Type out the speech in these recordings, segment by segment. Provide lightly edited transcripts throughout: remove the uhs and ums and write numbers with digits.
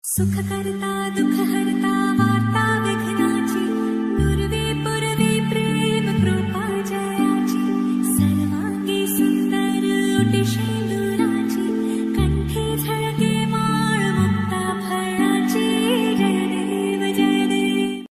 सुख करता दुख हरता वार्ता विघ्नाची नुरवी पुरवी प्रेम कृपा जयाची सर्वांगी सुंदर उटी शेंदुराची कंठी झळके माळ मुक्ता फळाची जय देव जय देव।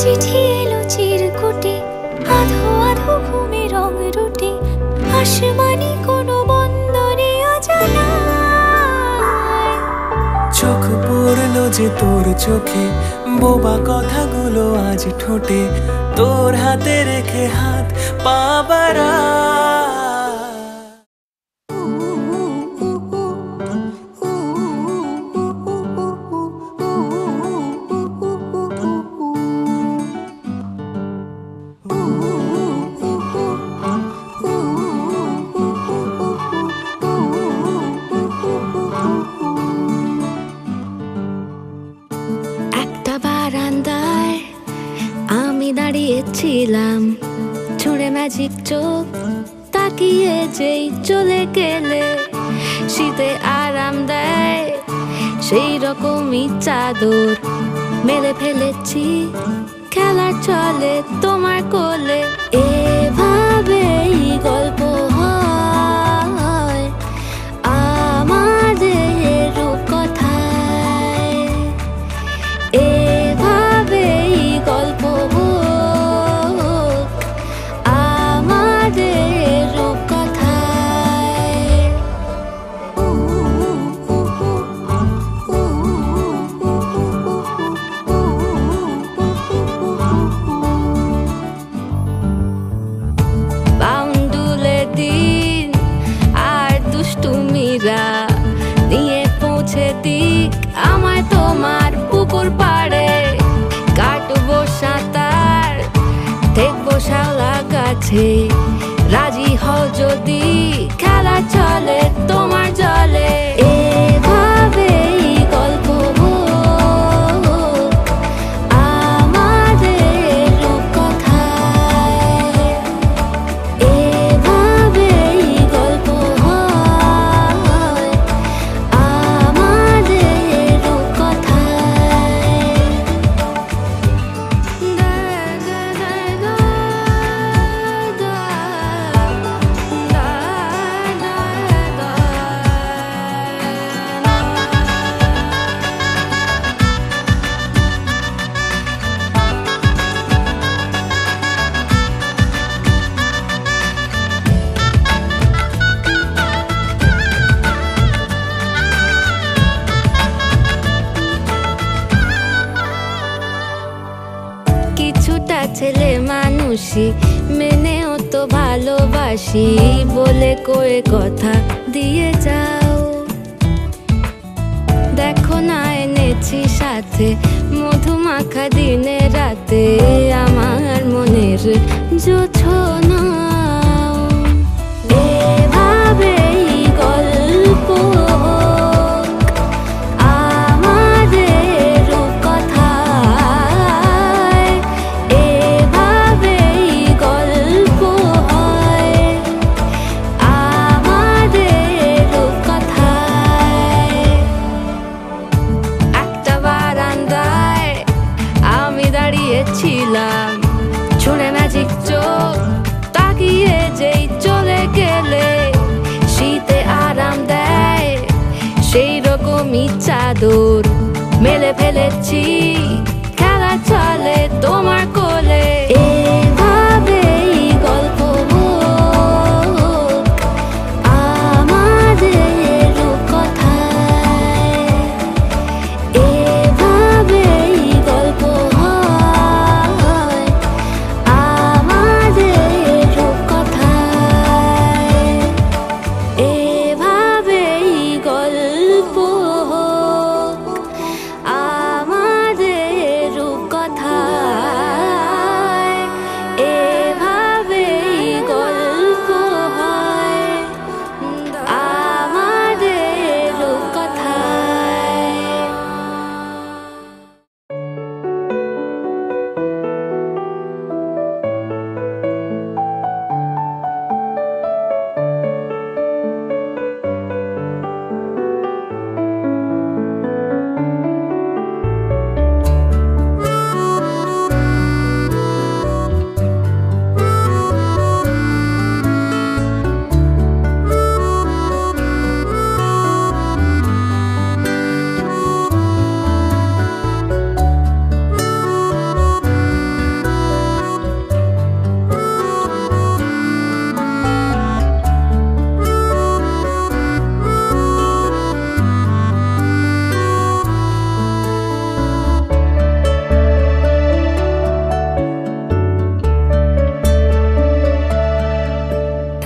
চিঠি এলো চিরকুটে আধো আধো ঘুমে রং রুটে আসমানি কোনো বন্দরে অজানা চোখ পড়লো যে তোর চোখে বোবা কথাগুলো আজ ঠোঁটে তোর হাতে রেখে হাত পা বাড়া ছিলাম ছুঁড়ে ম্যাজিক চোখ তাকিয়ে যেই চলে গেলে শীতে আরাম দেয় সেই রকমই চাদর মেলে ফেলেছি খেলার চলে তোমার কোলে এভাবেই গল্প হয় আমাদের রূপকথায় এভাবেই গল্প নিয়ে পৌঁছে দিক আমায় তোমার পুকুর পাড়ে কাটবো সাঁতার দেখবো শালা গাছে রাজি হও যদি খেলা চলে তোমার জলে এভাবেই গল্প আমাদের রূপকথায় এভাবেই গল্প হাসি মেনেও তো ভালোবাসি বলে কয়ে কথা দিয়ে যাও। দেখো না এনেছি সাথে মধুমাখা দিনে রাতে আমার মনের জোছনা। এভাবেই গল্প আমাদের কথায়, এভাবেই গল্প হয় আমাদের কথায়। একটা বারান্দায় আমি দাঁড়িয়েছিলাম, ছুঁড়ে ম্যাজিক চোখ তাকিয়ে যেই চলে গেলে শীতে আরাম দেয় সেই রকমই চাদর মেলে ফেলেছি, খেলা চলে তোমার কোলে। এভাবেই গল্প হোক আমাদের কথায়, এভাবেই গল্প হয় আমাদের কথায়, এভাবেই গল্প হোক আমাদের কথায়, এভাবেই গল্প হয় আমাদের কথায়।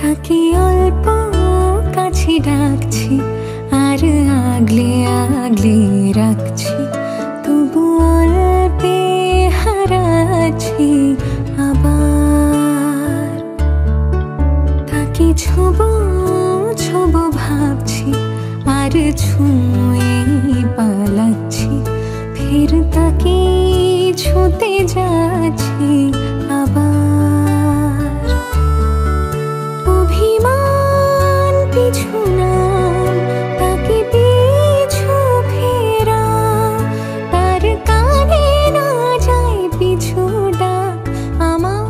তাকে অল্প কাছে ডাকছি আর আগলে আগলে রাখছি, তবু অল্পে হারাচ্ছি আবার। তাকে ছোবো ছোবো ভাবছি আর ছুঁয়ে পালাচ্ছি, ফের তাকে ছুঁতে যাচ্ছি আবার। অভিমান পিছু নাম তাকে পিছু ফেরা, তার কানে না যায় পিছু ডাক আমার।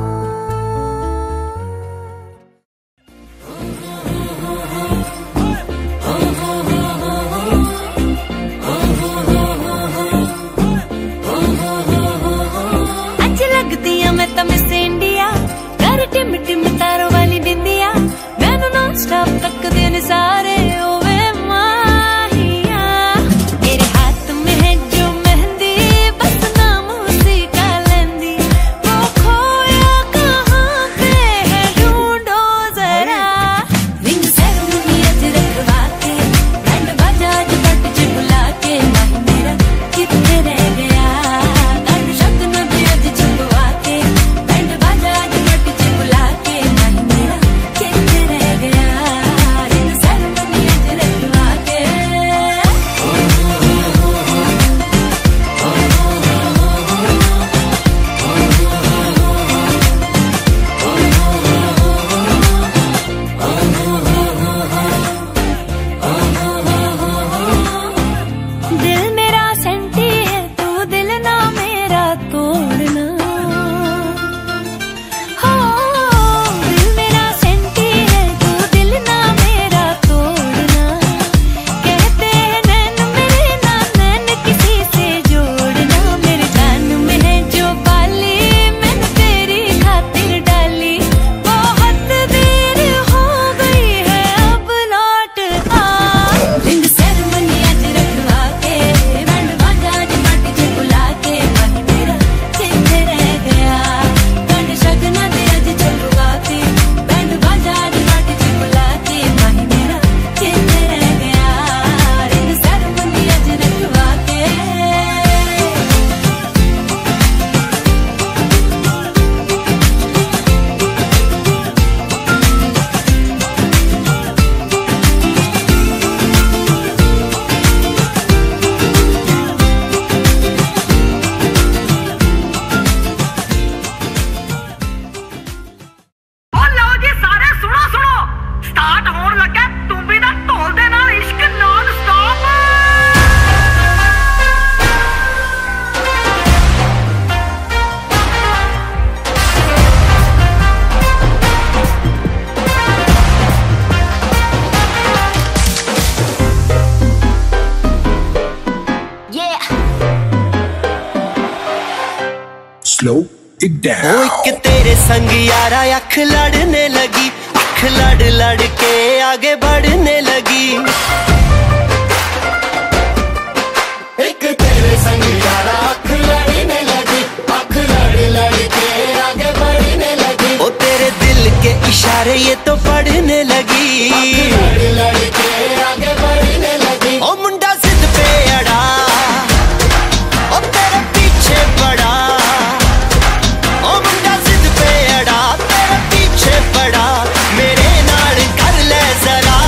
अच्छी लगती है मैं slow it down. ओ एक तेरे संग यारा अख लड़ने लगी, अख लड़ लड़ के आगे बढ़ने लगी। एक तेरे संग यारा अख लड़ने लगी, अख लड़ लड़ के आगे बढ़ने लगी। ओ तेरे दिल के इशारे ये तो पढ़ने लगी, अख लड़ लड़ के आगे बढ़ने लगी। ओ मुंडा जिद पे अड़ा, ओ तेरे पीछे पड़ा। ओ मुंडा जिद पे अड़ा, तेरे पीछे पड़ा। मेरे नाल कर ले जरा।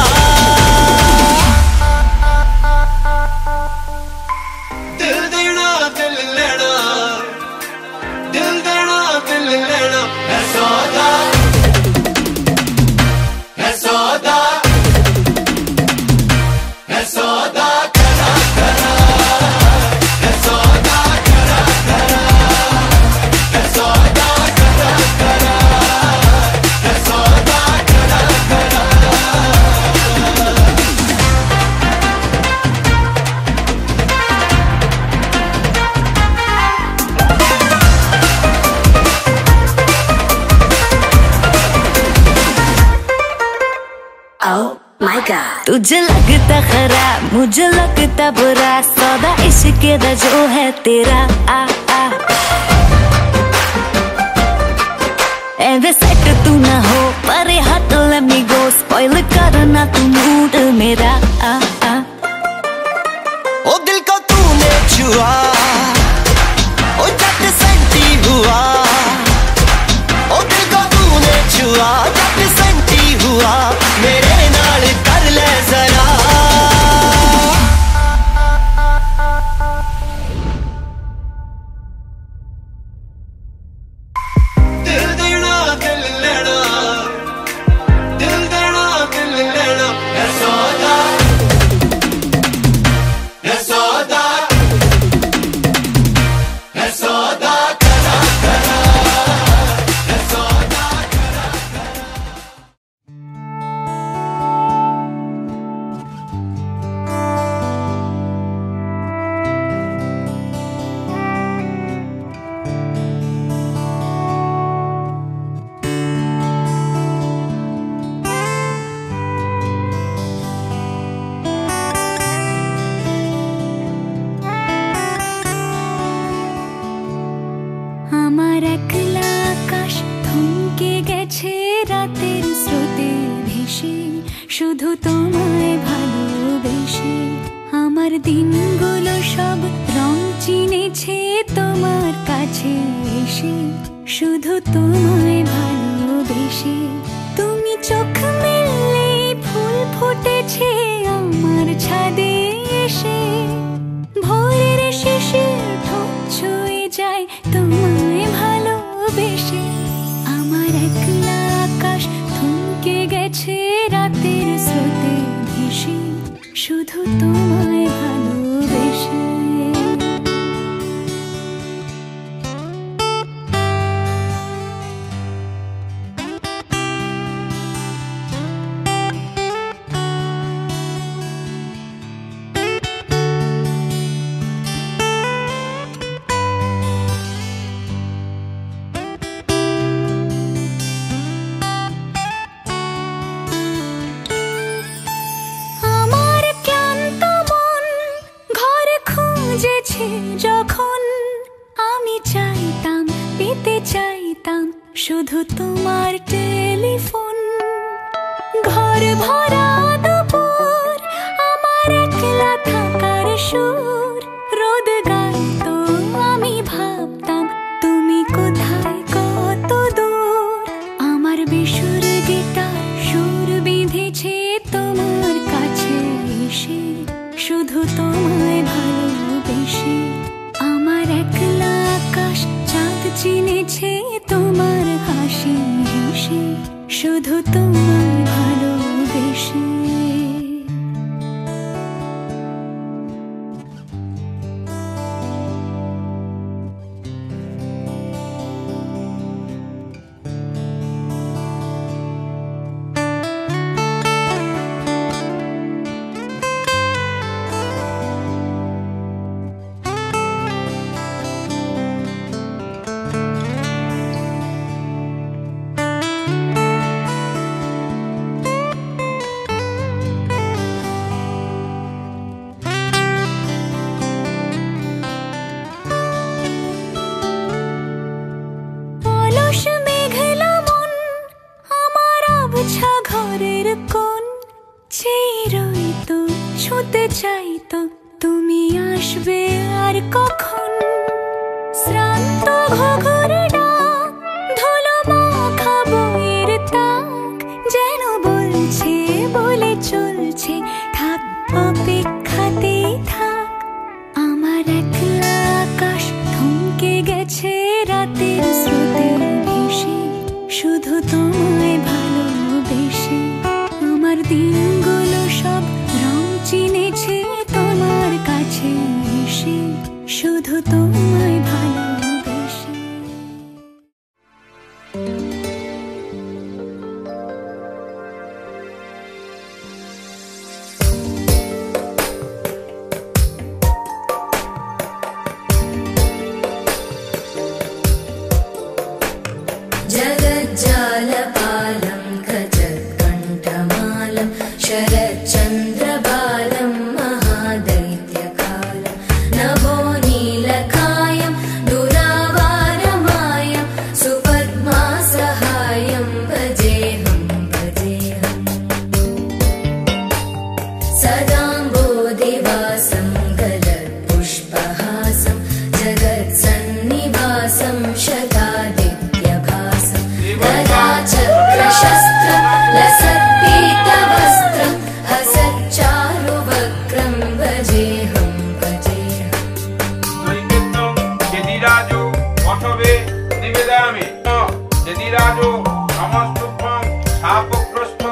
दिल देना दिल लेना, दिल देना दिल लेना है सौदा, है सौदा, है सौदा करा करा, है सौदा करा करा, है सौदा करा करा, है सौदा करा करा। तुझे लगता खराब, मुझे लगता बुरा, सौदा इश्क दा जो है तेरा। आ आ एवे सेट तू ना हो, परे हट let me go, स्पॉइल करना तू मूड मेरा। आ आ ओ दिल को तूने छुआ, ओ झट सेंटी हुआ। ओ दिल को तूने छुआ, झट सेंटी हुआ। मेरे नाल कर ले जरा। दिल देना दिल लेना, दिल देना दिल लेना है सौदा, है सौदा, है सौदा करा करा, है सौदा करा करा। আমার একলা আকাশ থমকে গেছে রাতের স্রোতে ভেসে, শুধু তোমায় ভালোবেসে। আমার দিনগুলো সব রং চিনেছে তোমার কাছে এসে, শুধু তোমায় ভালোবেসে। তুমি চোখ মেললে ফুল ফুটেছে আমার ছাদে এসে, ভোরের শিশির ঠোঁট ছুঁয়ে যায় তোমায় ভালোবেসে। আমার একলা আকাশ থমকে গেছে রাতের স্রোতে ভেসে, শুধু তোমায় ভালোবেসে। আমার ক্লান্ত মন ঘরে খুঁজেছে যখন, আমি চাইতাম পেতে চাইতাম শুধু তোমার টেলিফোন। ঘর ভরা দুপুর আমার একলা থাকার সুর, রোদ গাইতো আমি ভাবতাম তুমি কোথায় কত দূর। আমার বেসুর গিটার সুর বিঁধেছে তোমার কাছে এসে, শুধু তোমায় ভালোবেসে। আমার একলা আকাশ চাঁদ চিনেছে তোমার হাসি হেসে, শুধু তোমায় ভালোবেসে। ছুঁতে চাই তো তুমি আসবে আর কখন শ্রান্ত ঘুঘুর ডাক ধুলো মাখা বইয়ের তাক যেন বলছে বলে চলছে থাক অপেক্ষাতেই থাক আমার একলা আকাশ থমকে গেছে রাতের স্রোতে ভেসে শুধু তোমায় ভালোবেসে আমার দিনগুলো সব রং চিনেছে তোমার কাছে এসে শুধু তোমায় ভালোবেসে जगज्जालपालं खचत्कण्ठमालं शरच्चन्द्रबालं महादैत्यकालं नभो नीलकायं दुरावारमायं सुपद्मासहायं भजेऽहं सदाम्बोधिवासं गलत्पुष्पहासं जगत्सन्निवासं शतादित्यभासं गदाचक्रशस्त्रं लसत्पीतवस्त्रं हसच्चारुवक्त्रं भजेऽहं নৈবেদ্যং যদিরাজ পঠবে নিবেদয়ামি যদিরাজ সমস্তুভ্যং শাপগ্রস্ত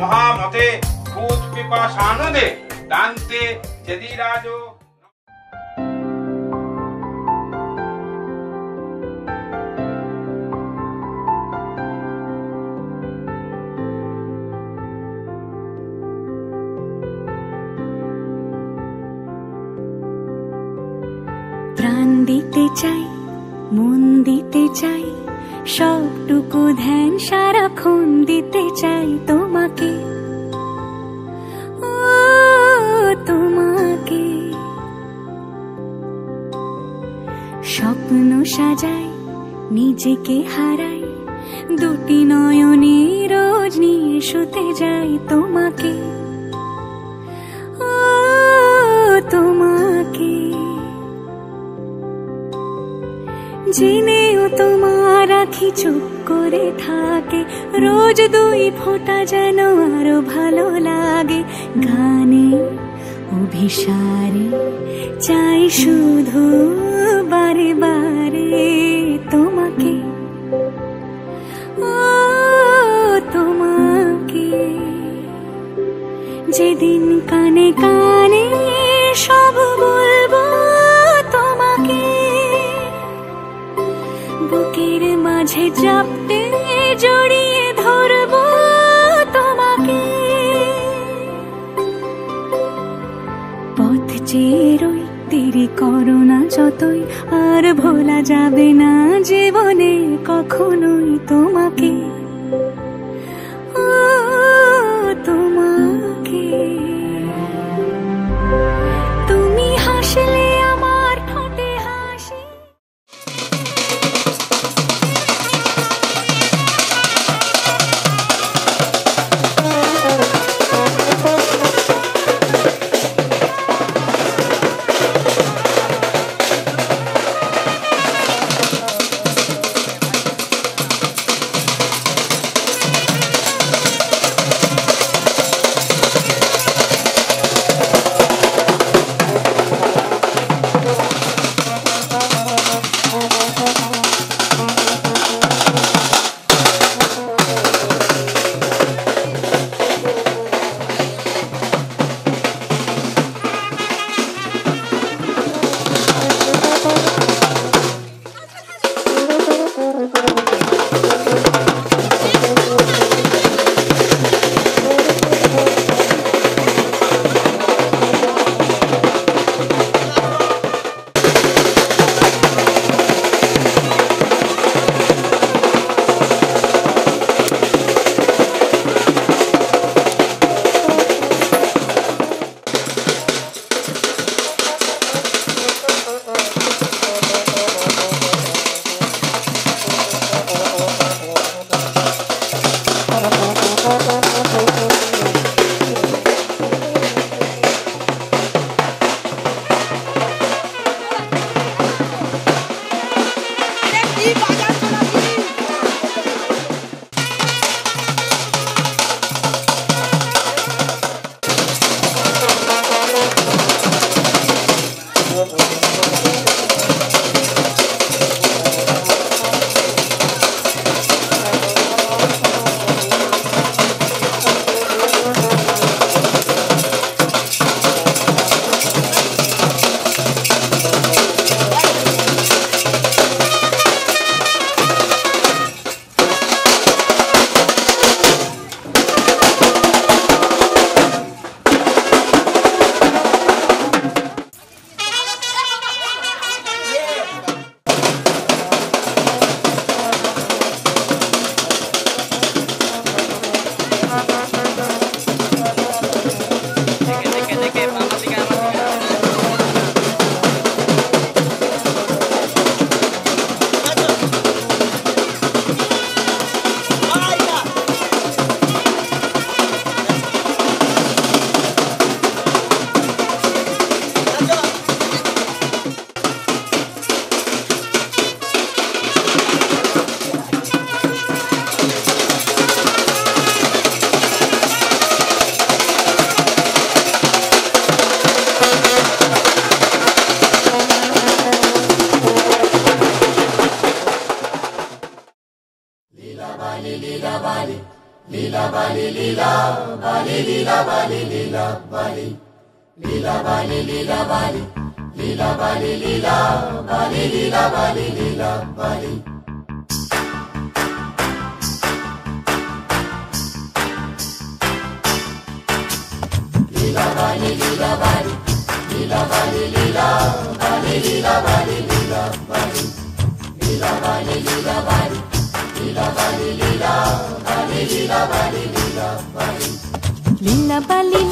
মহামতে ভূত পিপাসানদে দান্তে যদিরাজ প্রাণ দিতে চাই মন দিতে চাই সবটুকু ধ্যান সারাক্ষণ দিতে চাই তোমাকে ও তোমাকে স্বপ্ন সাজাই নিজেকে হারাই দুটি নয়নে রোজ নিয়ে শুতে যাই তোমাকে ও তোমাকে জেনেও তোমার আখি চুপ করে থাকে রোজ দুই ফোঁটা যেন আরো ভালো লাগে গানে অভিসারে চাই শুধু বারে বারে তোমাকে ও তোমাকে যেদিন কানে কানে সব বলবো তোমাকে বুকের মাঝে চাপতে জড়িয়ে ধরবো তোমাকে পথ চেয়ে রই দেরি করো না যতই আর ভোলা যাবে না জীবনে কখনোই তোমাকে ও তোমাকে তুমি হাসলে আমার ঠোঁটে হাসি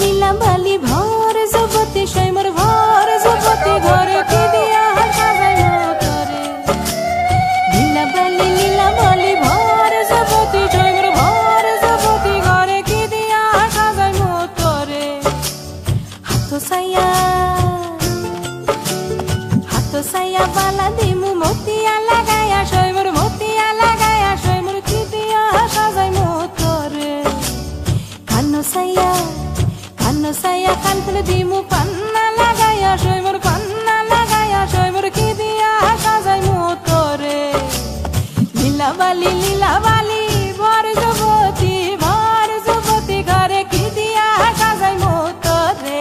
লীলা বালি ভর জগতে সৈমর ভর জগতে ঘরে কি দিয়া সাজাই মতরে লীলা বালি ভর জগতে সৈমর ভর জগতে ঘরে কি দিয়া সাজাই মতরে হাত সাইয়া বালা দিমু মতিয়া লাগায়া সৈমর কি দিয়া সাজাই মতরে কানো সাইয়া কান ফুলে দিমু পান্না লাগায়া সৈমর কি দিয়া সাজাই মতরে লীলা বালি ভর যুবতী ঘরে কি দিয়া সাজাই মতরে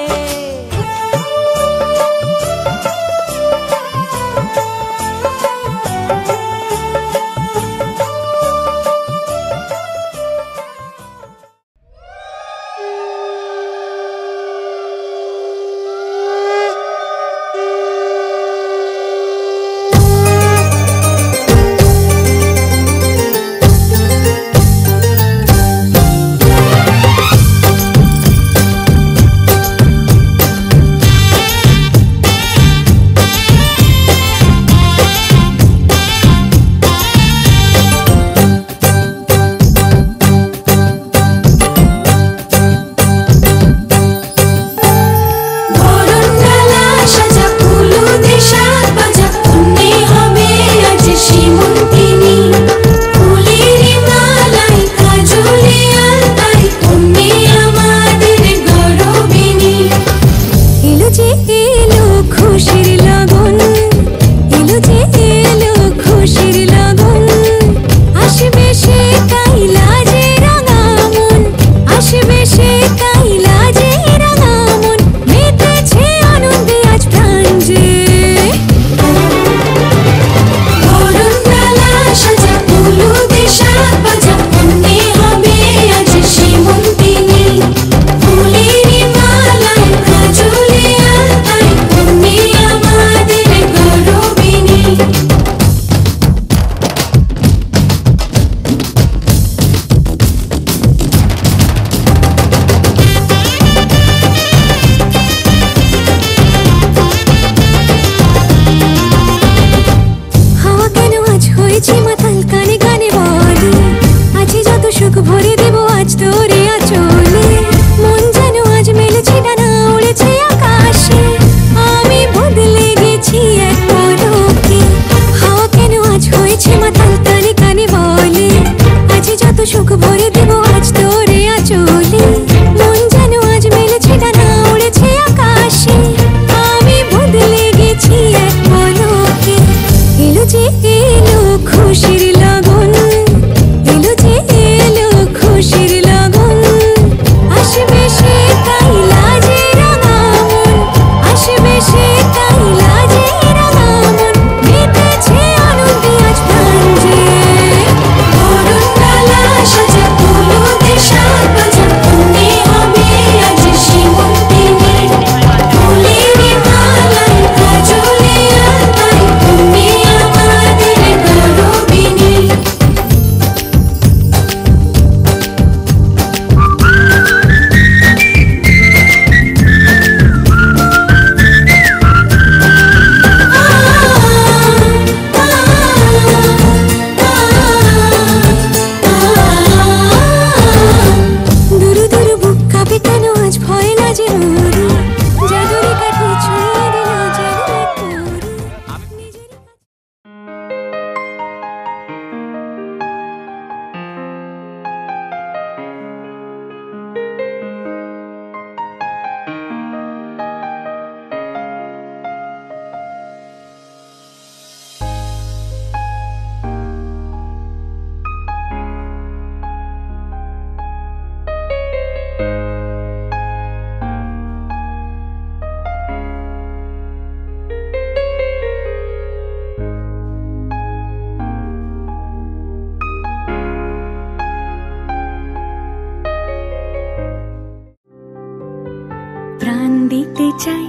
শুনতে চাই,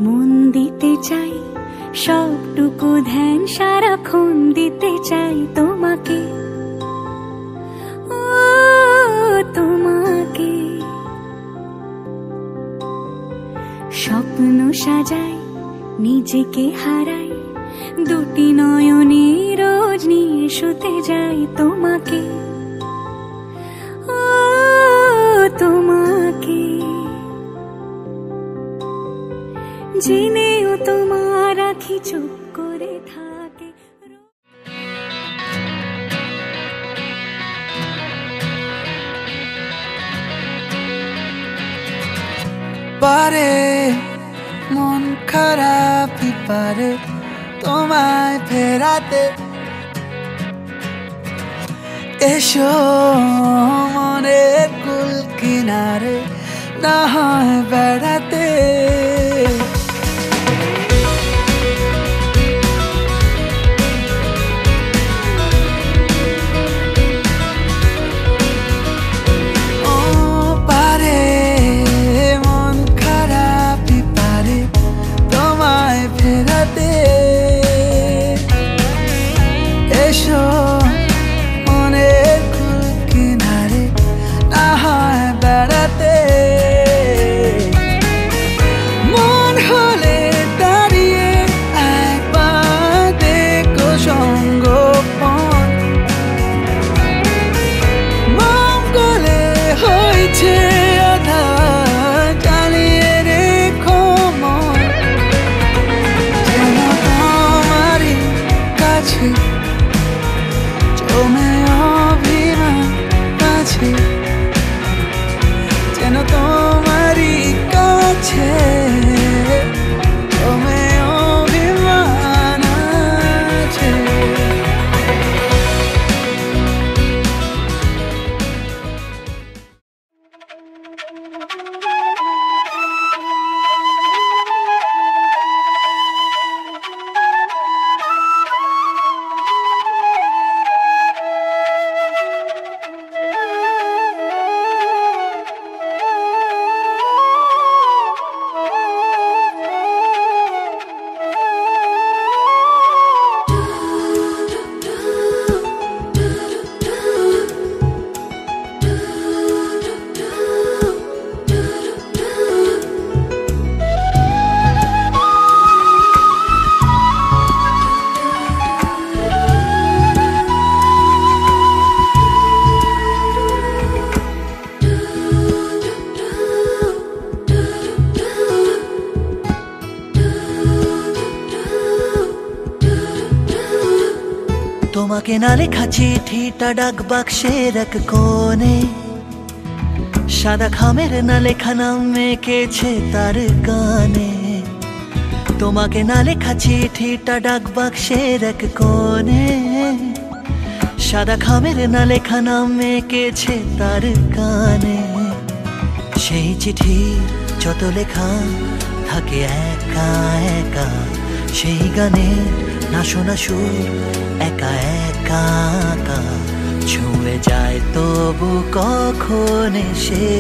মন দিতে চাই, সবটুকু ধ্যান সারাক্ষণ দিতে চাই তোমাকে, ও তোমাকে। স্বপ্ন সাজাই, নিজেকে হারাই, দুটি নয়নে রোজ নিয়ে শুতে যাই তোমাকে, ও তোমাকে। জেনেও তোমার আখি চুপ করে থাকে। পারে মন খারাপই পারে তোমায় ফেরাতে, এসো মনের কুল কিনারে না হয় বেড়াতে। তোমাকে না লেখা চিঠিটা ডাক বাক্সের এক কোণে, সাদা খামের না লেখা নাম এঁকেছে তার গানে। তোমাকে না লেখা চিঠিটা ডাক বাক্সের এক কোণে, সাদা খামের না লেখা নাম এঁকেছে তার গানে। সেই চিঠির যত লেখা থাকে একা একা, সেই গানে না শোনা সুর একা একা একা ছুঁয়ে যায় তবু কখন এসে।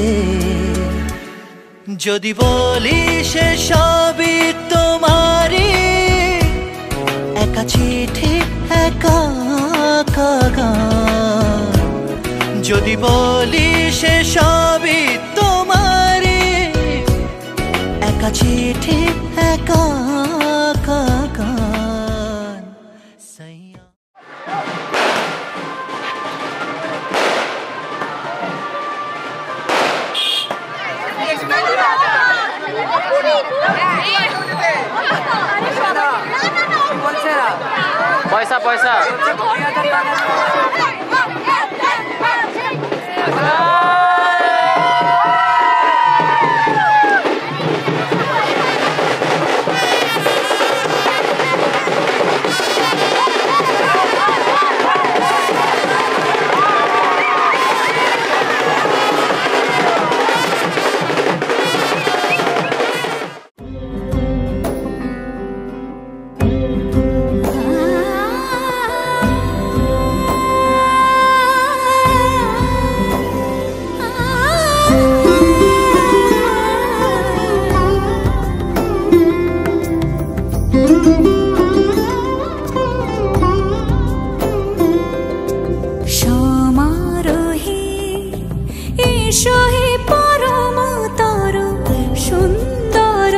যদি বলি সে সবই তোমারই, একা চিঠি একা একা গান। যদি বলি সে সবই তোমারই, একা চিঠি একা একা গান। পয়সা পয়সা এসো হে পরমতর সুন্দর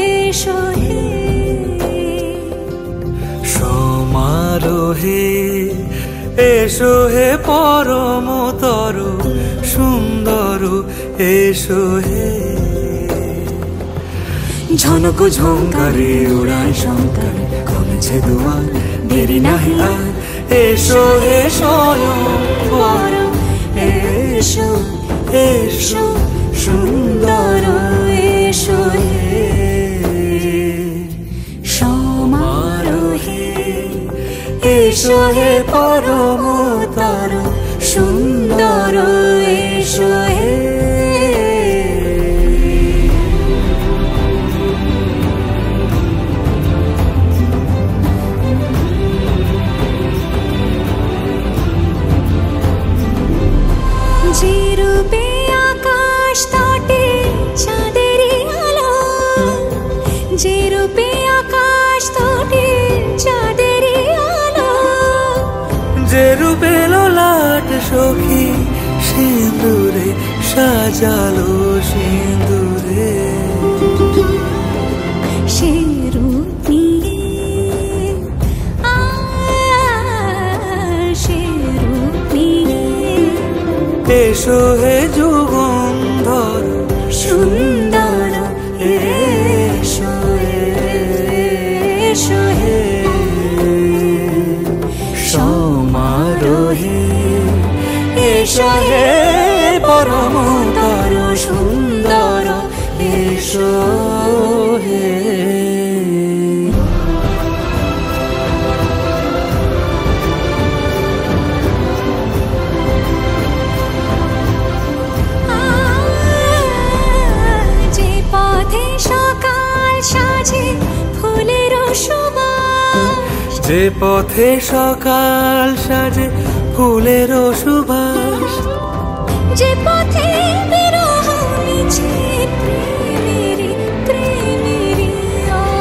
এসো হে সমারোহে এসো হে পরমতর সুন্দর এসো হে ঝনক ঝঙ্কারে উড়ায় শঙ্কারে খুলেছে দুয়ার দেরি নাহি আর এসো হে স্বয়ং পর এসো এসো সুন্দর এসো হে সমারোহে এসো হে পরমতর সুন্দর এসো হে যে রূপে আকাশ তটে চাঁদেরই আলো যে রূপে আকাশ তটে চাঁদেরই আলো যে রূপে ললাট সখী সিঁদুরে সাজালো সিঁদুরে সে রূপ নিয়ে সে রূপ নিয়ে এসো হে যুগন্ধর সুন্দর এসো এসো হে সমারোহে এসো হে পরমতর সুন্দর এসো হে যে পথে সকাল সাজে ফুলের সুবাস যে পথে সকাল সাজে ফুলের সুবাস যে পথে বিরহ মিছে প্রেমেরই প্রেমেরই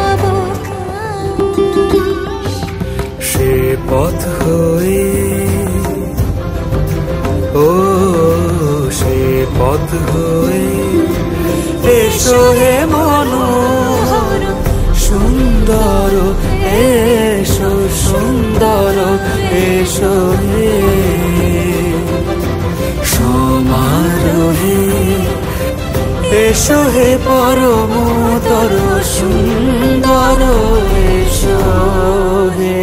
অবকাশ সে পথ হয়ে ও সে পথ হয়ে এসো হে মনোহর সুন্দর এসো সুন্দর এসো হে সমারোহে এসো হে পরমতর সুন্দর এসো হে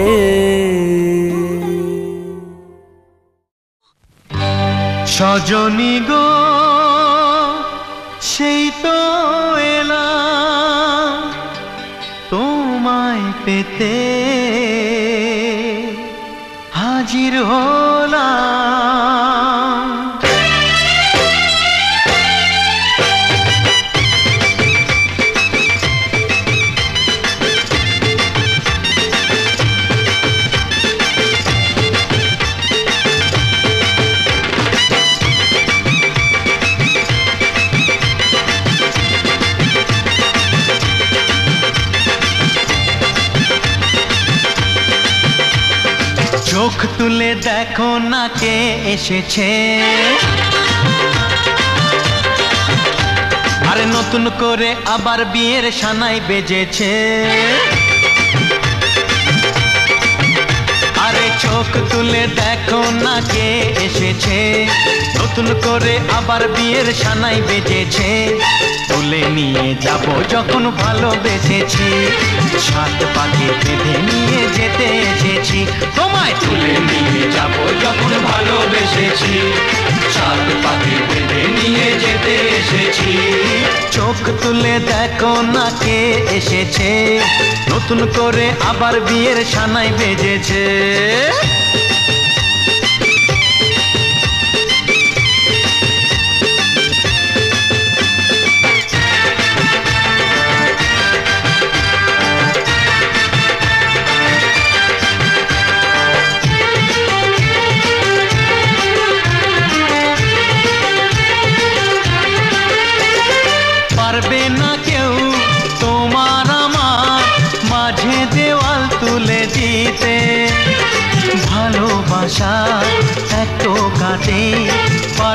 সজনী গো সেই তো এলাম তোমায় পেতে হাজির হলাম চোখ তুলে দেখো না কে এসেছে আরে নতুন করে আবার বিয়ের সানাই বেজেছে আরে চোখ তুলে দেখো না কে এসেছে নতুন করে আবার বিয়ের সানাই বেজেছে তুলে নিয়ে যাব যখন ভালোবেসেছি সাত পাকে বেঁধে নিয়ে যেতে এসেছি তোমায় তুলে নিয়ে যাব যখন ভালোবেসেছি সাত পাকে বেঁধে নিয়ে যেতে এসেছি চোখ তুলে দেখো না কে এসেছে নতুন করে আবার বিয়ের সানাই বেজেছে পারবে না কেউ তোমার আমার মাঝে দেওয়াল তুলে দিতে ভালোবাসা এত কাটে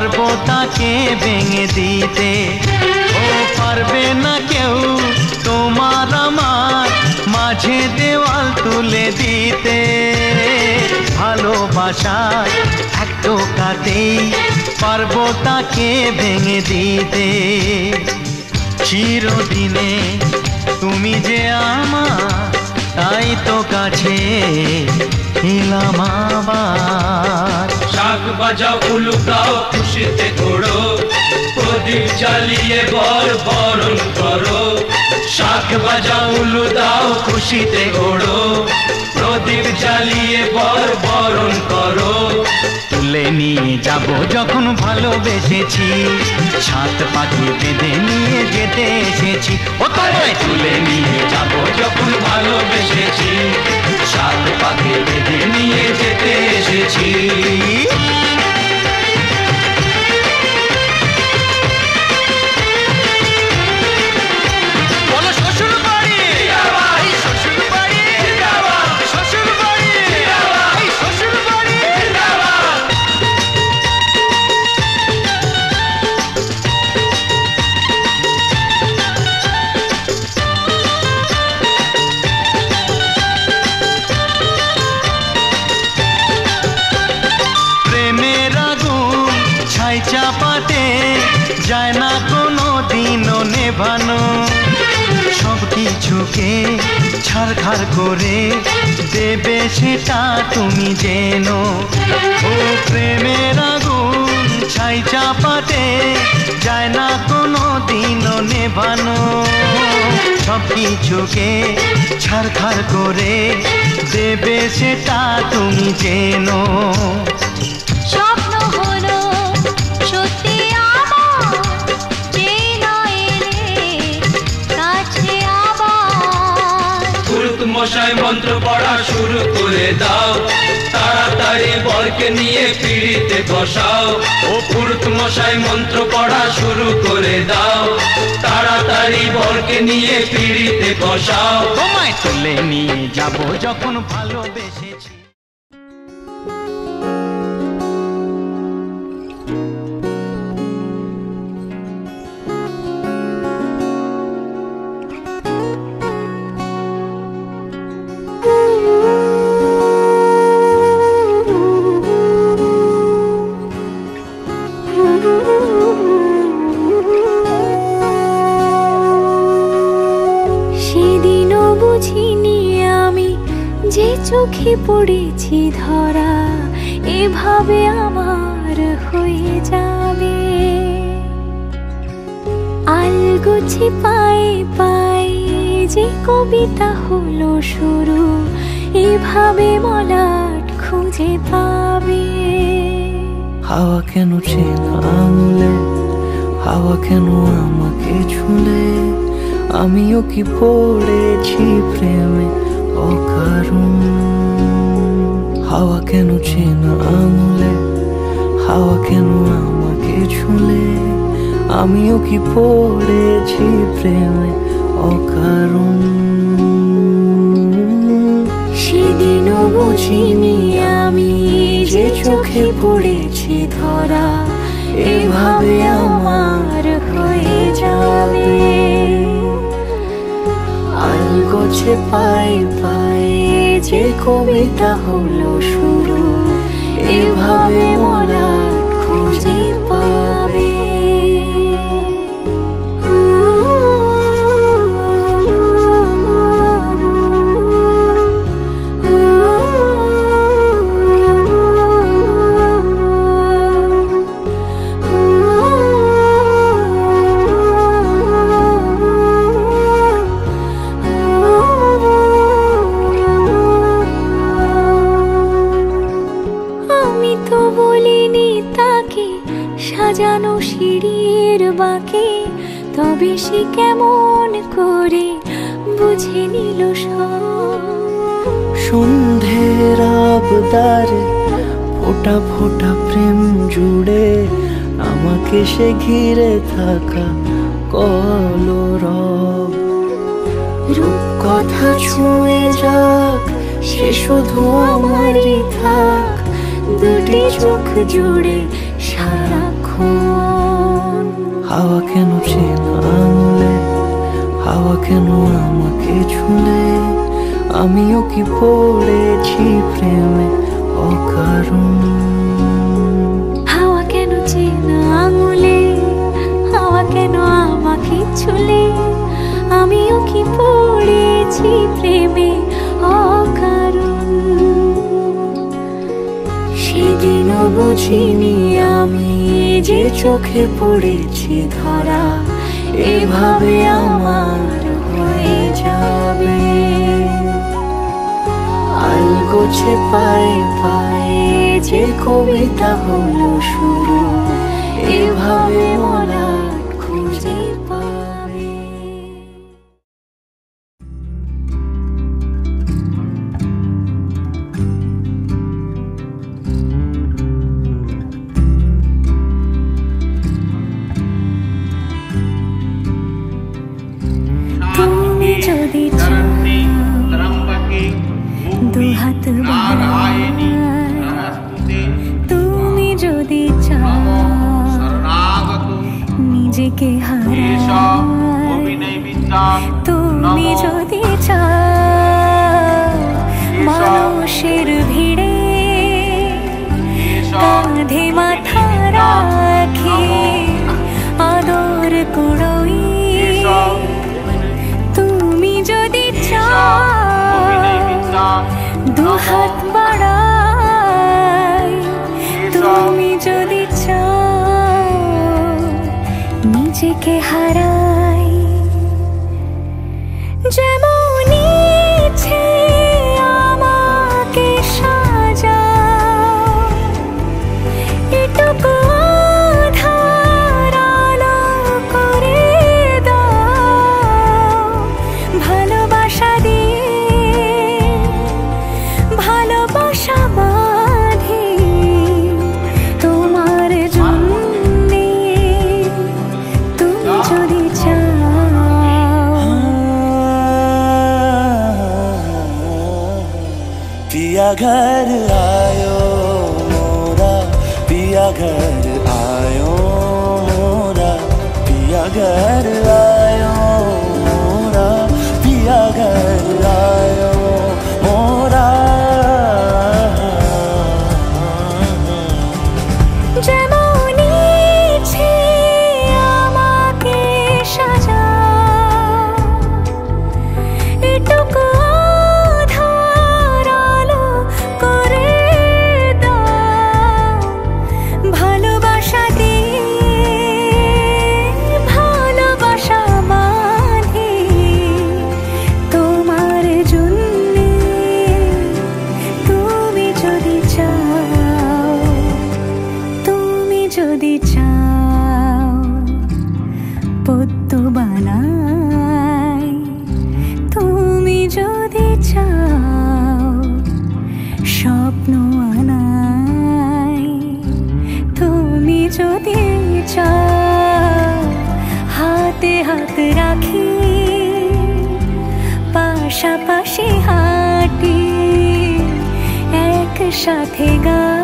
পারবো তাকে ভেঙে দিতে। ও পারবে না কেউ তোমার আমার মাঝে দেওয়াল তুলে দিতে। ভালোবাসার এক টোকাতেই পারবো তাকে ভেঙে দিতে। চিরদিনে তুমি যে আমার, তাই তো কাছে এলাম আবার। শাক বাজাও উলুকাও খুশিতে ঘোড়ো, প্রদীপ জ্বালিয়ে বরণ করো। শাক বাজাও উলু দাও খুশিতে ঘোড়ো, প্রদীপ জ্বালিয়ে বরণ করো। তুলে নিয়ে যাব যখন ভালোবেসেছি, সাত পাখি বেঁধে নিয়ে যেতে এসেছি। ও তোমায় তুলে নিয়ে যাব যখন ভালোবেসেছি, সাত পাখি বেঁধে নিয়ে যেতে এসেছি। চাপাতে যায় না কোনো দিনও নেভানো। সব কিছুকে ছাড়খাড় করে দেবে সেটা তুমি জেনো। ও প্রেমের আগুন ছাই চাপাতে যায় না কোনো দিনও নেভানো। সব কিছুকে ছাড়খাড় করে দেবে সেটা তুমি জেনো। স্বপ্ন হলো সত্যি আমার, যে না এলে কাছে আবার। পুরুত মশাই মন্ত্র পড়া শুরু করে দাও, তাড়াতাড়ি বরকে নিয়ে পিড়িতে বসাও। ও পুরুত মশাই মন্ত্র পড়া শুরু করে দাও, তাড়াতাড়ি বরকে নিয়ে পিড়িতে বসাও। তোমায় তুলে নিয়ে যাব যখন ভালোবেসেছি। সেদিনও বুঝিনি আমি যে চোখে পড়েছি ধরা, এভাবে আমার হয়ে যাবে। আলগোছে পায়ে পায়ে যে কবিতা হলো শুরু, এভাবে মলাট খুঁজে পাবে। হাওয়া কেন চেনা আঙুলে, হাওয়া কেন আমাকে ছুলে, আমিও কি পড়েছি প্রেমে অকারণ। হাওয়া কেন চেনা আঙুলে, হাওয়া কেন আমাকে ছুলে, আমিও কি পড়েছি প্রেমে অকারণ। সেদিনও বুঝিনি আমি যে চোখে পড়েছি ধরা, এভাবে আমার হয়ে যাবে। আলগোছে পায়ে পায়ে যে কবিতা হলো শুরু, এভাবে মলাট খুঁজে পাবে। সাজানো সিঁড়ির বাঁকে, তবে সে কেমন করে বুঝে নিল সব। সন্ধ্যের আবদারে ফোটা ফোটা প্রেম জুড়ে, আমাকে সে ঘিরে থাকা কলরব। রূপকথা ছুঁয়ে যাক, সে শুধু আমারই থাক, দুটি চোখ জুড়ে সারাক্ষণ হাওয়া কেন চেনা আঙুলে, হাওয়া কেন আমাকে ছুলে, আমিও কি পড়েছি প্রেমে অকারণ। হাওয়া কেন চেনা আঙুলে, হাওয়া কেন আমাকে ছুলে, আমিও কি পড়েছি প্রেমে অকারণ। সেদিনও বুঝিনি আমি যে চোখে পড়েছি ধরা, এভাবে আমার হয়ে যাবে। আলগোছে পায়ে পায়ে যে কবিতা হলো শুরু, এভাবে মলাট খুঁজে পাবে। তুমি যদি দুহাত তুমি যদি চাও নিজেকে তুমি যদি চাও মানুষের ভিড়ে কাঁধে মাথা রাখি আদর কুড়োই, তুমি যদি চাও দুহাত বাড়াই, তুমি যদি চাও নিজেকে হারাই। যেমন ইচ্ছে আমাকে সাজাও, এটুকু আধার আলো করে দাও। ভালোবাসা দিয়ে ভালোবাসা বাঁধি তোমার জন্যে, তুমি যদি চাও। पिया घर आयो मोरा, पिया घर आयो मोरा, पिया घर आयो मोरा, पिया घर आयो मोरा। যেমন ইচ্ছে আমাকে সাজাও, এটুকু আধার আলো করে দাও। ভালোবাসা দিয়ে ভালোবাসা বাঁধি তোমার জন্যে, তুমি যদি চাও, তুমি যদি চাও পদ্ম বানাই, তুমি যদি চাও স্বপ্ন আনাই, তুমি যদি চাও হাতে হাত রাখি পাশাপাশি হাঁটি একসাথে গাই।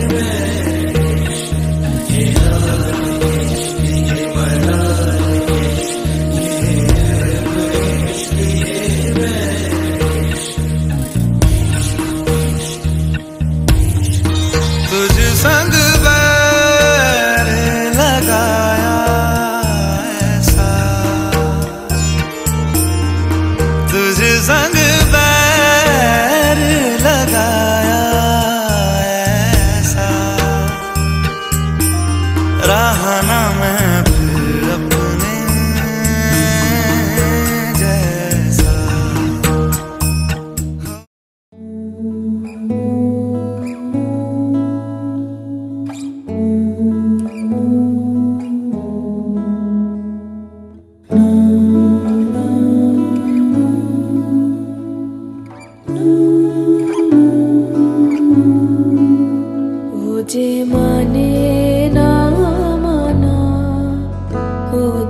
Yeah.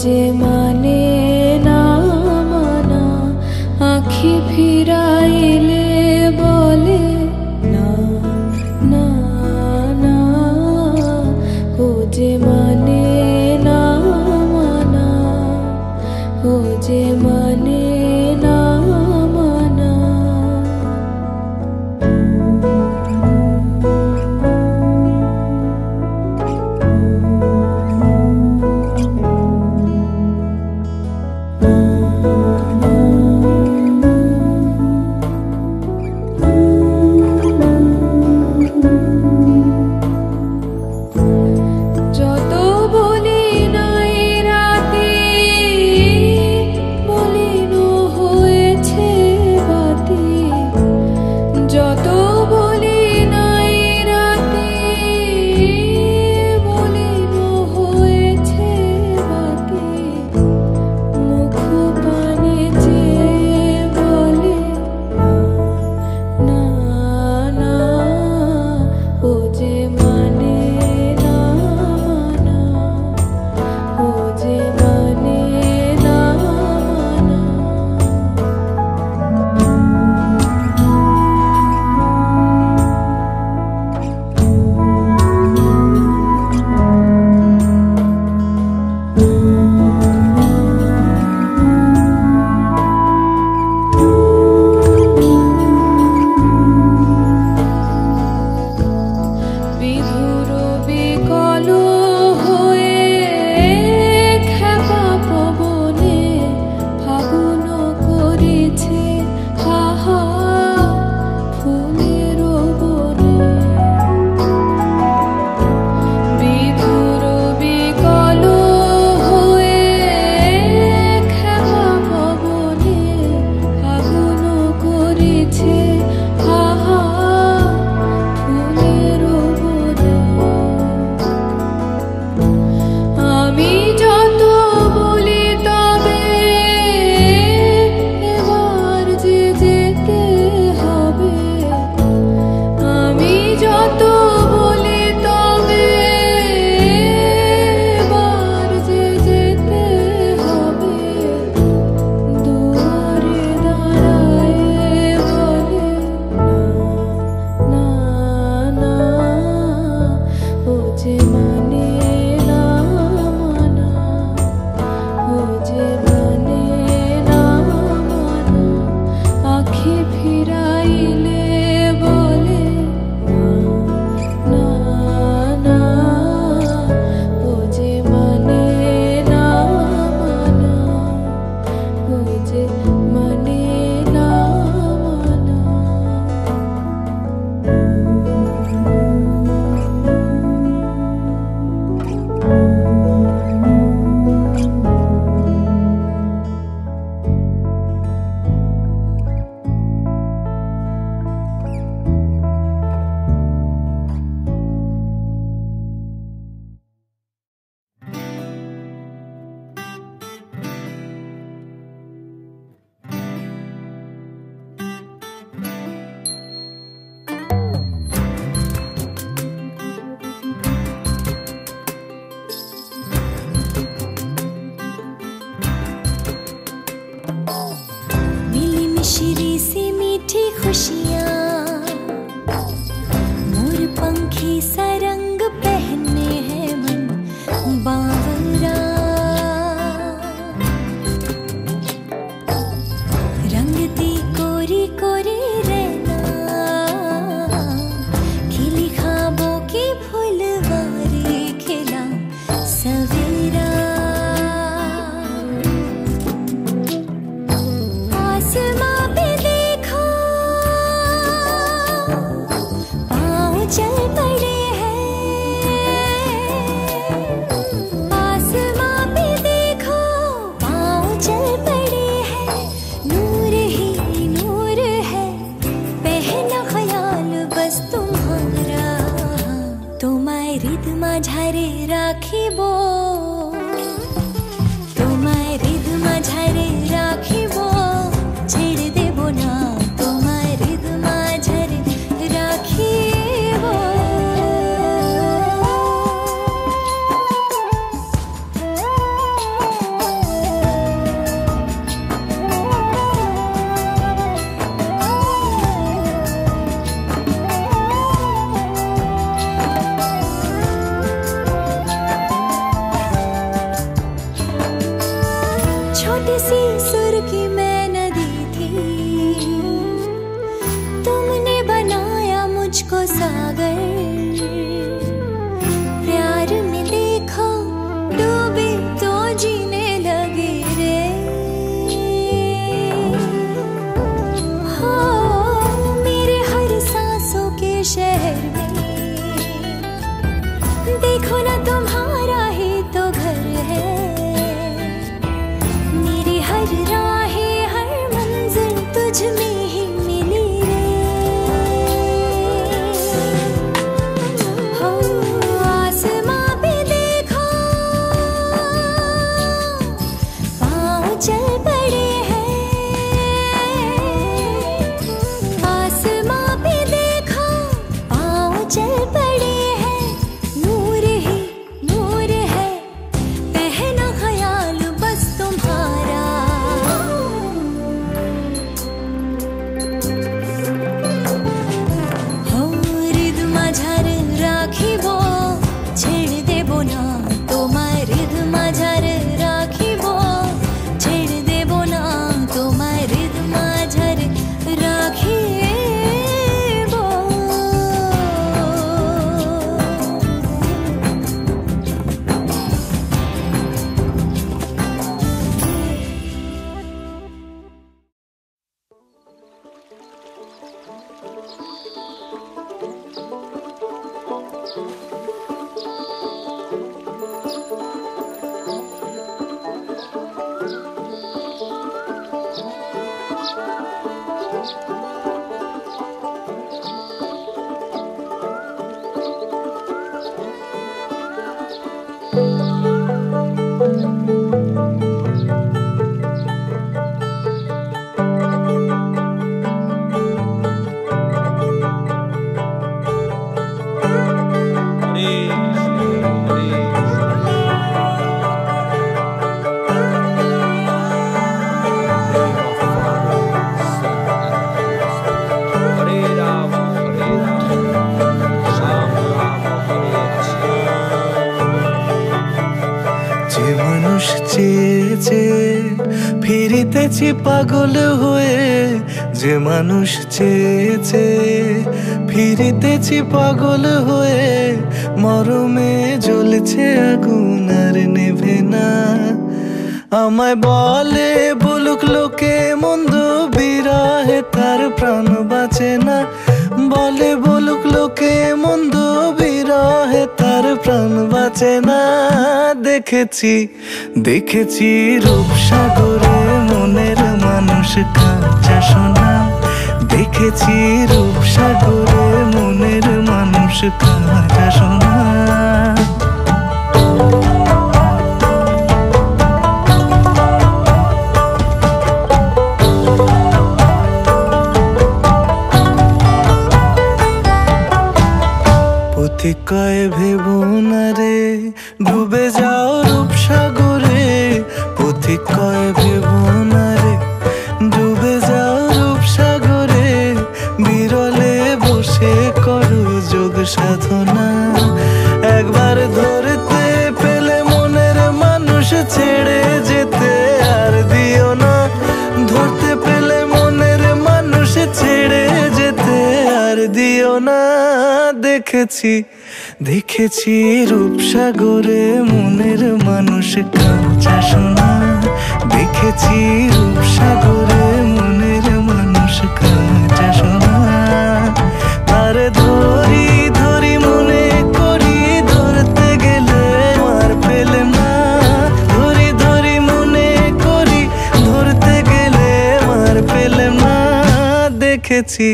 যে মানে না মানা আখি ফিরাইলে বলে না না না ও যে মানে না মানা ও যে মানে না মানা छोटी सी सुर्खी मैं नदी थी, तुमने बनाया मुझको सागर। प्यार में देखो डूबे तो जीने लगे रे। हो मेरे हर सांसों के शहर में देखो ना तुम्हारा ही तो घर है। मेरी हर राहें हर मंजिल तुझ में ही मिली रे। हो आसमां पे देखो पाँव चल पड़े हैं। आसमां पे देखो पाँव चल पड़े हैं। नूर ही नूर है पहना ख्याल बस तुम्हारा। हो रिद माझार राखिब छेड़ देबो ना তোমায়। रिद माझार राखिब छेड़ देबो ना তোমায়। रिद माझार राखिब। যে মানুষ চেয়েছে ফিরিতেছি পাগল হয়ে। যে মানুষ চেয়েছে ফিরিতেছি পাগল হয়ে। মরমে জ্বলছে আগুন আর নেভে না। আমায় বলে বলুক লোকে মন্দ বিরহে তার প্রাণ বাঁচে না। বলে বলুক লোকে মন্দ বিরহে তার প্রাণ বাঁচে না। দেখেছি দেখেছি রূপসাগরে মনের মানুষ কাঁচা সোনা। দেখেছি রূপসাগরে মনের মানুষ কাঁচা সোনা। পথিক কয় ভেবো না রে ডুবে যাও রূপসাগরে। পথিক কয় ভেবো না রে ডুবে যাও রূপসাগরে। বিরলে বসে করো যোগ সাধনা। একবার ধরতে পেলে মনের মানুষ ছেড়ে যেতে আর দিও না। ধরতে পেলে মনের মানুষ ছেড়ে যেতে আর দিও না। দেখেছি দেখেছি রূপসাগরে মনের মানুষ কাঁচা সোনা। দেখেছি রূপসাগরে মনের মানুষ কাঁচা সোনা। তার ধরি ধরি মনে করি ধরতে গেলে আর পেলে না। ধরি ধরি মনে করি ধরতে গেলে আর পেলে না। দেখেছি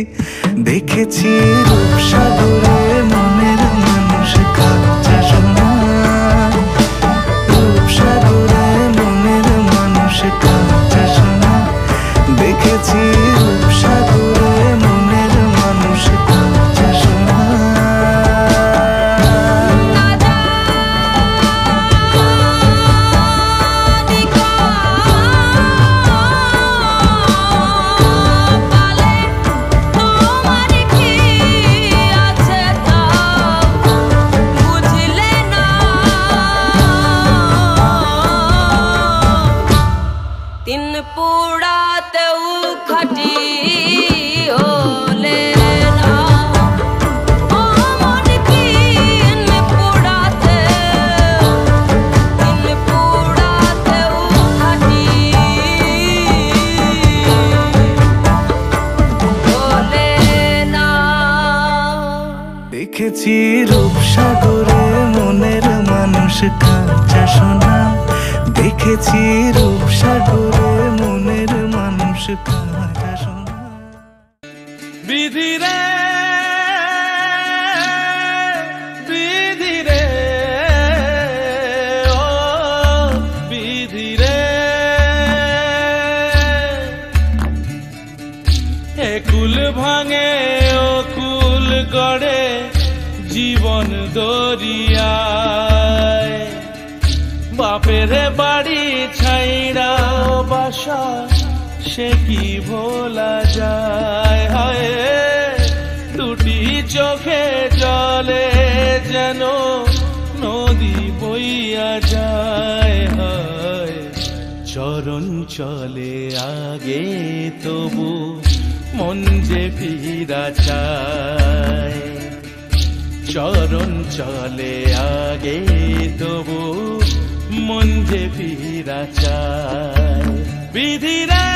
দেখেছি রূপসাগরে মনের মানুষ কাঁচা সোনা। রূপসাগরে মনের মানুষ কাঁচা সোনা। দেখেছি রূপসাগরে মনের মানুষ কাঁচা সোনা। তোমার কি আছে তা বুঝ তিন পুড়াতেও খাটি হলে না মন তিন পুড়াতেও খাটি হলে না। দেখেছি রূপসাগরে মনের মানুষ কাঁচা সোনা, দেখেছি রূপসাগরে মনের মানুষ কাঁচা সোনা। বিধি রে বিধি রে ও বিধি রে, এ কুল ভাঙে ও কুল গড়ে জীবন দরিয়ায়, বাপের বাড়ি ছাইড়া বাসা সে কি ভোলা যায়। হায় দুটি চোখে জলে যেন নদী বইয়া যায়। হায় চরণ চলে আগে তবু মন যে ফিরা চায়, চরণ চলে আগে তবু মন যে ফিরা চায়। বিধি রে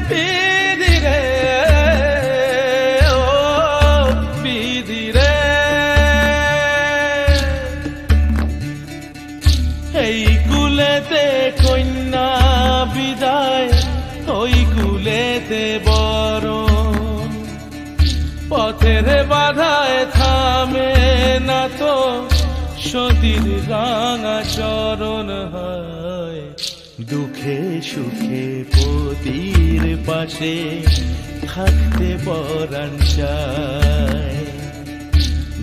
বিধি রে ও বিধি রে, এই কুলেতে কন্যা বিদায় ওই কুলেতে বরণ, পথের বাধায় থামে না তো সতীর রাঙা চরণ। হয় দুঃখে সুখে পতির পাশে থাকতে পরাণ চায়,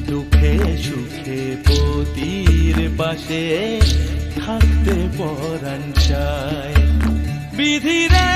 দুঃখে সুখে পতির পাশে থাকতে পরাণ চায়। বিধি রে